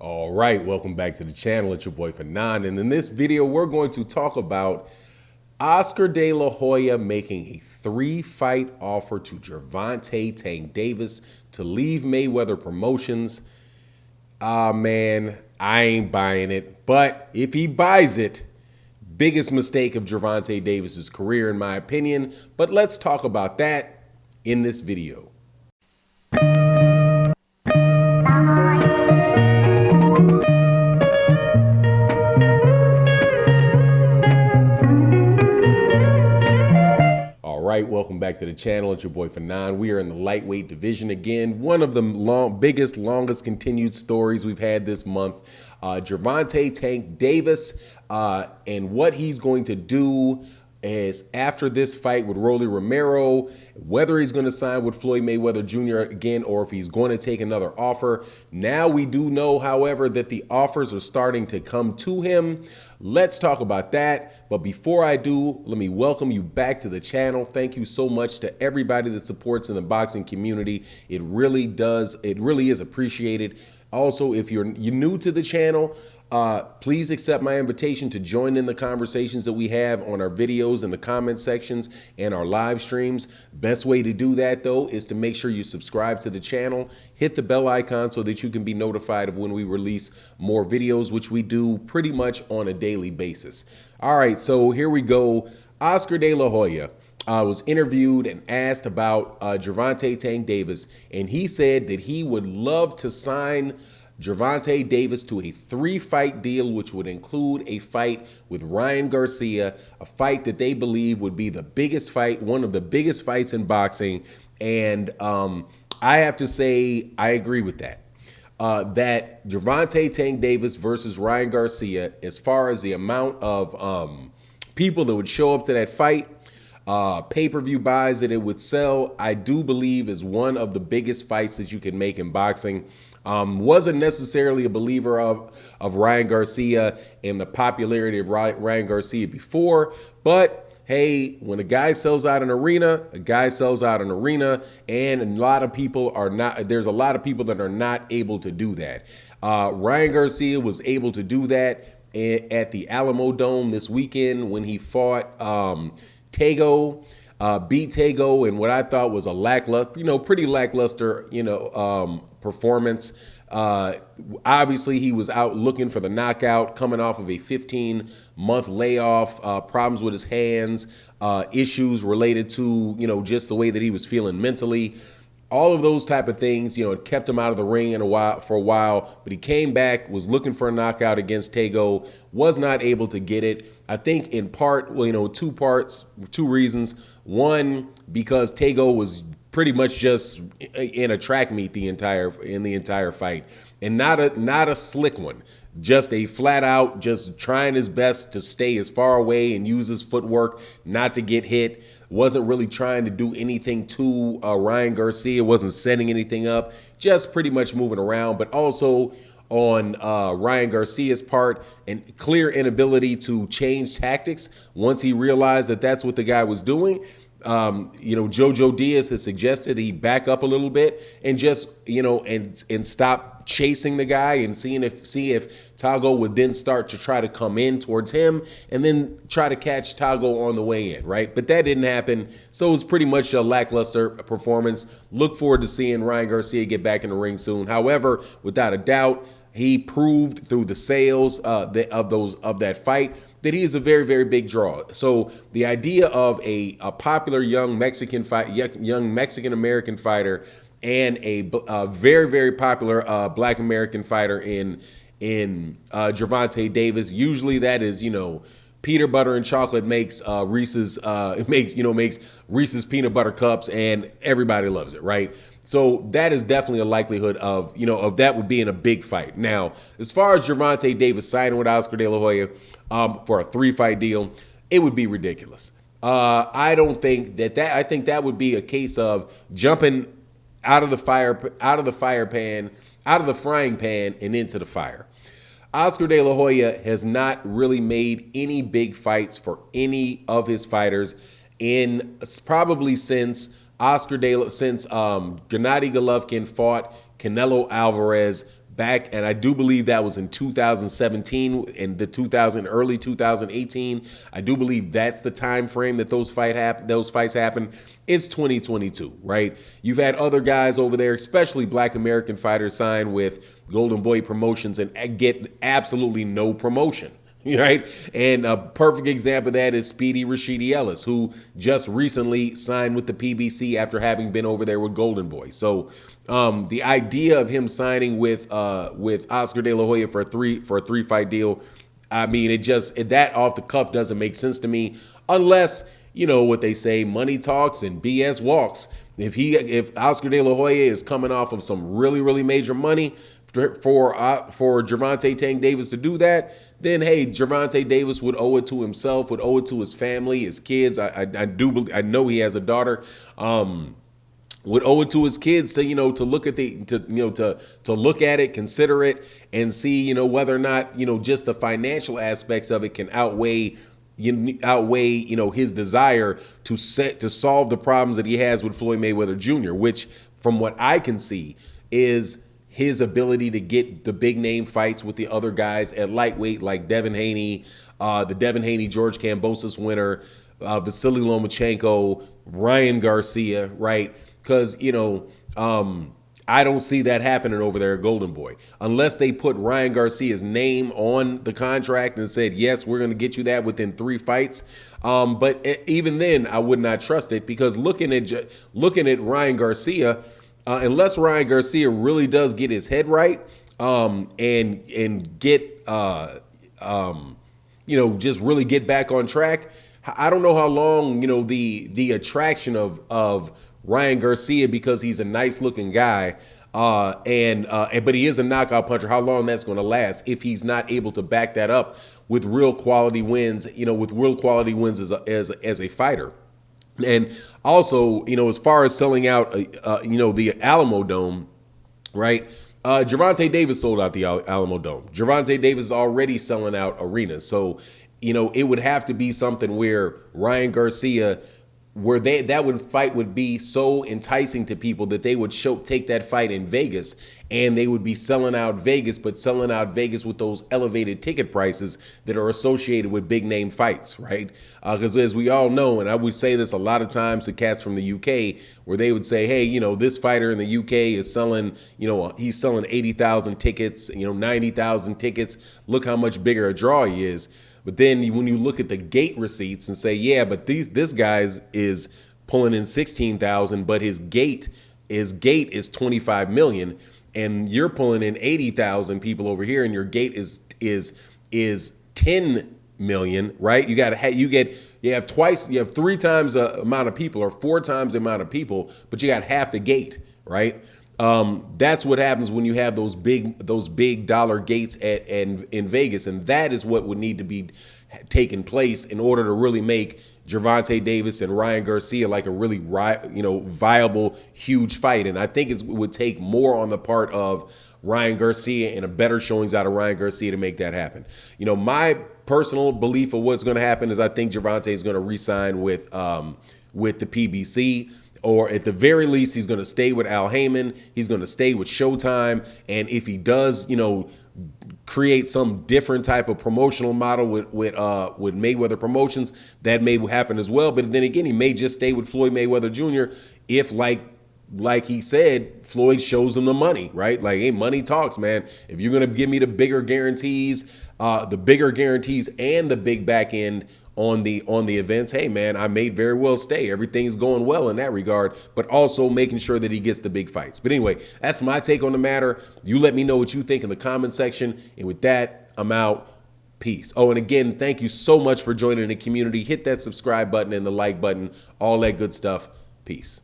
All right, welcome back to the channel. It's your boy Fanon, and in this video, we're going to talk about Oscar De La Hoya making a 3-fight offer to Gervonta Tank Davis to leave Mayweather Promotions. Man, I ain't buying it, but if he buys it, biggest mistake of Gervonta Davis's career, in my opinion. But let's talk about that in this video. Welcome back to the channel. It's your boy Fanon. We are in the lightweight division again. One of the longest continued stories we've had this month. Gervonta Tank Davis and what he's going to do is after this fight with Rolly Romero, whether he's going to sign with Floyd Mayweather Jr. again or if he's going to take another offer. Now we do know, however, that the offers are starting to come to him. Let's talk about that. But before I do, let me welcome you back to the channel. Thank you so much to everybody that supports in the boxing community. It really is appreciated. Also, if you're new to the channel, please accept my invitation to join in the conversations that we have on our videos in the comment sections and our live streams. Best way to do that, though, is to make sure you subscribe to the channel, hit the bell icon so that you can be notified of when we release more videos, which we do pretty much on a daily basis. All right, so here we go. Oscar De La Hoya was interviewed and asked about Gervonta Tank Davis, and he said that he would love to sign Gervonta Davis to a 3-fight deal, which would include a fight with Ryan Garcia, a fight that they believe would be the biggest fight, one of the biggest fights in boxing. And I have to say, I agree with that. That Gervonta Tank Davis versus Ryan Garcia, as far as the amount of people that would show up to that fight, pay-per-view buys that it would sell, I do believe is one of the biggest fights that you can make in boxing. Wasn't necessarily a believer of Ryan Garcia and the popularity of Ryan Garcia before, but hey, when a guy sells out an arena, a guy sells out an arena, and a lot of people are not, there's a lot of people that are not able to do that. Ryan Garcia was able to do that at the Alamo Dome this weekend when he fought Tego. Beat Tego in what I thought was a lackluster, pretty lackluster, performance. Obviously, he was out looking for the knockout, coming off of a 15-month layoff, problems with his hands, issues related to, just the way that he was feeling mentally. All of those type of things, it kept him out of the ring for a while, but he came back, was looking for a knockout against Tego, was not able to get it. I think in part, two reasons. One, because Tego was pretty much just in a track meet in the entire fight, and not a slick one, just a flat out just trying his best to stay as far away and use his footwork not to get hit. Wasn't really trying to do anything to Ryan Garcia, wasn't setting anything up, just pretty much moving around. But also on Ryan Garcia's part, and clear inability to change tactics once he realized that that's what the guy was doing. Jojo Diaz has suggested he back up a little bit and just, and stop chasing the guy and see if Tago would then start to try to come in towards him and then try to catch Tago on the way in, right? But that didn't happen, so it was pretty much a lackluster performance. Look forward to seeing Ryan Garcia get back in the ring soon. However, without a doubt, he proved through the sales of that fight that he is a very, very big draw. So the idea of a popular young Mexican American fighter and a very, very popular Black American fighter in Gervonta Davis, usually that is, peanut butter and chocolate makes Reese's makes Reese's peanut butter cups, and everybody loves it, right? So that is definitely a likelihood of that would be in a big fight. Now, as far as Gervonta Davis signing with Oscar De La Hoya for a 3-fight deal, it would be ridiculous. I don't think that. I think that would be a case of jumping out of the frying pan and into the fire. Oscar De La Hoya has not really made any big fights for any of his fighters probably since Gennady Golovkin fought Canelo Alvarez back, and I do believe that was in 2017 and early 2018. I do believe that's the time frame that those fights happen. It's 2022, right? You've had other guys over there, especially Black American fighters, sign with Golden Boy Promotions and get absolutely no promotion. Right. And a perfect example of that is Speedy Rashidi Ellis, who just recently signed with the PBC after having been over there with Golden Boy. So the idea of him signing with Oscar De La Hoya for a three fight deal, I mean, that off the cuff doesn't make sense to me, unless, you know what they say, money talks and BS walks. If Oscar De La Hoya is coming off of some really, really major money for Gervonta Tank Davis to do that, then hey, Gervonta Davis would owe it to himself, would owe it to his family, his kids. I know he has a daughter. Would owe it to his kids to look at to look at it, consider it, and see whether or not just the financial aspects of it can outweigh his desire to solve the problems that he has with Floyd Mayweather Jr., which from what I can see is his ability to get the big name fights with the other guys at lightweight, like Devin Haney, the Devin Haney George Kambosos winner, Vasily Lomachenko, Ryan Garcia, right? Because I don't see that happening over there at Golden Boy unless they put Ryan Garcia's name on the contract and said, yes, we're going to get you that within 3 fights. But even then, I would not trust it, because looking at Ryan Garcia, unless Ryan Garcia really does get his head right and get just really get back on track, I don't know how long the attraction of Ryan Garcia, because he's a nice looking guy, but he is a knockout puncher, how long that's going to last if he's not able to back that up with real quality wins, as a fighter. And also, as far as selling out, the Alamo Dome, right? Gervonta Davis sold out the Alamo Dome. Gervonta Davis is already selling out arenas. So, it would have to be something where Ryan Garcia, where that fight would be so enticing to people that they would take that fight in Vegas, and they would be selling out Vegas, but selling out Vegas with those elevated ticket prices that are associated with big name fights, right? Because as we all know, and I would say this a lot of times to cats from the UK, where they would say, hey, this fighter in the UK is selling, he's selling 80,000 tickets, 90,000 tickets. Look how much bigger a draw he is. But then when you look at the gate receipts and say, yeah, but this guy's is pulling in 16,000, but his gate is 25 million, and you're pulling in 80,000 people over here, and your gate is 10 million, right? You have 3 times the amount of people, or 4 times the amount of people, but you got half the gate, right? That's what happens when you have those big dollar gates in Vegas, and that is what would need to be taking place in order to really make Gervonta Davis and Ryan Garcia like a really viable, huge fight. And I think it would take more on the part of Ryan Garcia and a better showings out of Ryan Garcia to make that happen. My personal belief of what's going to happen is I think Gervonta is going to re-sign with the PBC. Or at the very least, he's going to stay with Al Heyman. He's going to stay with Showtime. And if he does, create some different type of promotional model with Mayweather Promotions, that may happen as well. But then again, he may just stay with Floyd Mayweather Jr. if, like he said, Floyd shows him the money, right? Like, hey, money talks, man. If you're going to give me the bigger guarantees and the big back end on the events, hey man, I may very well stay. Everything's going well in that regard, but also making sure that he gets the big fights. But anyway, that's my take on the matter. You let me know what you think in the comment section. And with that, I'm out. Peace. Oh, and again, thank you so much for joining the community. Hit that subscribe button and the like button, all that good stuff. Peace.